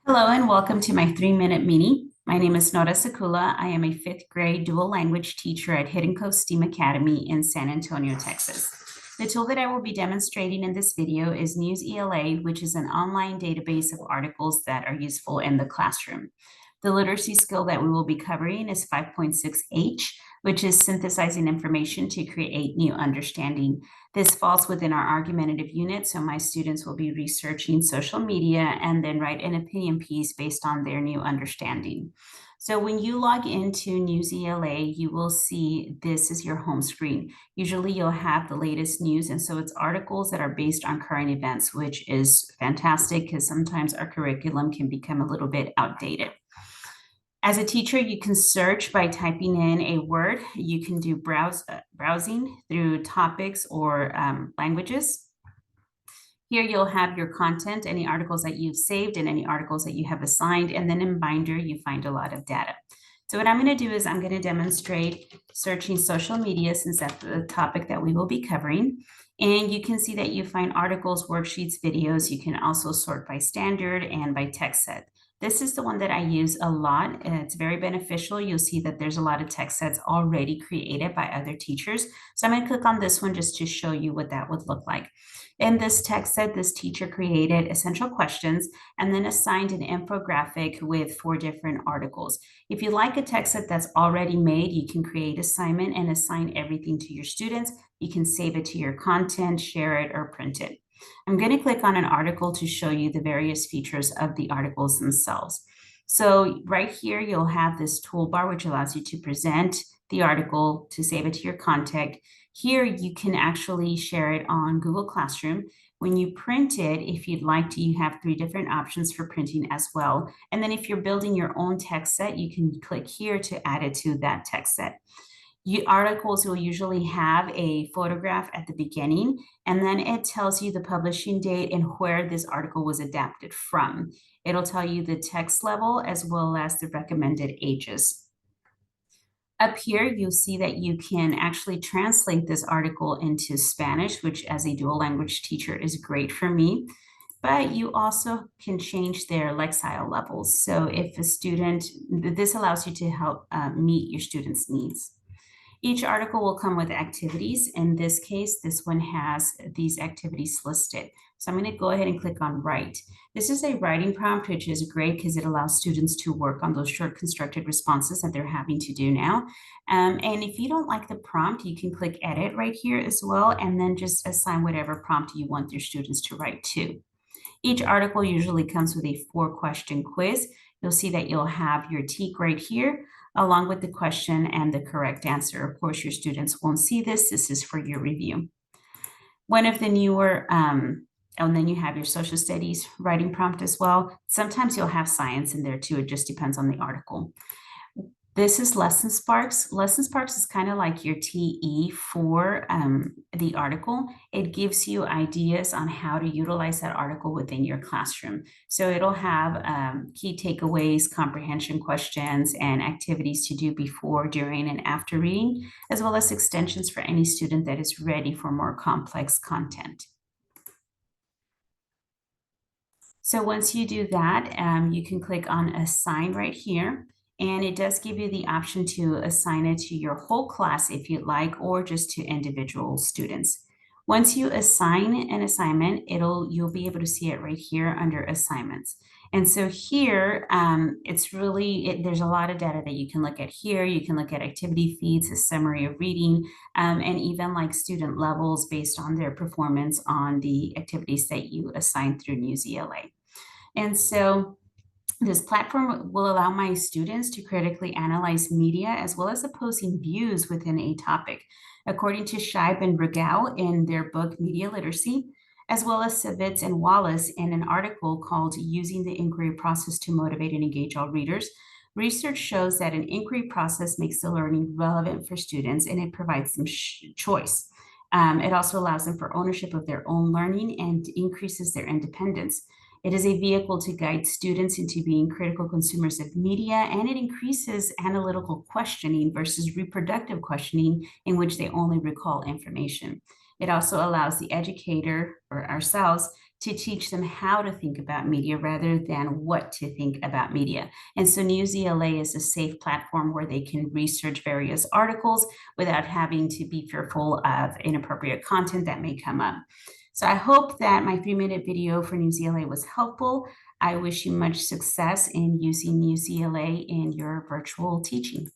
Hello and welcome to my 3-minute mini. My name is Nora Sekula. I am a fifth grade dual language teacher at Hidden Cove STEAM Academy in San Antonio, Texas. The tool that I will be demonstrating in this video is NEWSELA, which is an online database of articles that are useful in the classroom. The literacy skill that we will be covering is 5.6H, which is synthesizing information to create new understanding. This falls within our argumentative unit, so my students will be researching social media and then write an opinion piece based on their new understanding. So when you log into NEWSELA, you will see this is your home screen. Usually you'll have the latest news, and so it's articles that are based on current events, which is fantastic because sometimes our curriculum can become a little bit outdated. As a teacher, you can search by typing in a word. You can do browsing through topics or languages. Here you'll have your content, any articles that you've saved and any articles that you have assigned. And then in Binder, you find a lot of data. So what I'm going to do is I'm going to demonstrate searching social media, since that's the topic that we will be covering. And you can see that you find articles, worksheets, videos. You can also sort by standard and by text set. This is the one that I use a lot, and it's very beneficial. You'll see that there's a lot of text sets already created by other teachers. So I'm going to click on this one just to show you what that would look like. In this text set, this teacher created essential questions and then assigned an infographic with 4 different articles. If you like a text set that's already made, you can create assignment and assign everything to your students. You can save it to your content, share it, or print it. I'm going to click on an article to show you the various features of the articles themselves. So right here, you'll have this toolbar, which allows you to present the article, to save it to your contact. Here, you can actually share it on Google Classroom. When you print it, if you'd like to, you have 3 different options for printing as well. And then if you're building your own text set, you can click here to add it to that text set. Articles will usually have a photograph at the beginning, and then it tells you the publishing date and where this article was adapted from. It'll tell you the text level as well as the recommended ages. Up here, you'll see that you can actually translate this article into Spanish, which as a dual language teacher is great for me. But you also can change their lexile levels. So if a student, this allows you to help meet your students' needs. Each article will come with activities. In this case, this one has these activities listed. So I'm going to go ahead and click on Write. This is a writing prompt, which is great because it allows students to work on those short constructed responses that they're having to do now. And if you don't like the prompt, you can click Edit right here as well, and then just assign whatever prompt you want your students to write to. Each article usually comes with a 4-question quiz. You'll see that you'll have your TEK right here, along with the question and the correct answer. Of course, your students won't see this. This is for your review. One of the newer, and then you have your social studies writing prompt as well. Sometimes you'll have science in there too. It just depends on the article. This is Lesson Sparks. Lesson Sparks is kind of like your TE for the article. It gives you ideas on how to utilize that article within your classroom. So it'll have key takeaways, comprehension questions, and activities to do before, during, and after reading, as well as extensions for any student that is ready for more complex content. So once you do that, you can click on Assign right here. And it does give you the option to assign it to your whole class if you'd like, or just to individual students. Once you assign an assignment, you'll be able to see it right here under assignments. And so here, there's a lot of data that you can look at here. You can look at activity feeds, a summary of reading, and even like student levels based on their performance on the activities that you assign through NEWSELA. And so this platform will allow my students to critically analyze media as well as opposing views within a topic. According to Scheib and Brugau in their book Media Literacy, as well as Savitz and Wallace in an article called Using the Inquiry Process to Motivate and Engage All Readers, research shows that an inquiry process makes the learning relevant for students, and it provides them choice. It also allows them for ownership of their own learning and increases their independence. It is a vehicle to guide students into being critical consumers of media, and it increases analytical questioning versus reproductive questioning, in which they only recall information. It also allows the educator or ourselves to teach them how to think about media rather than what to think about media. And so NEWSELA is a safe platform where they can research various articles without having to be fearful of inappropriate content that may come up. So I hope that my 3-minute video for NEWSELA was helpful. I wish you much success in using NEWSELA in your virtual teaching.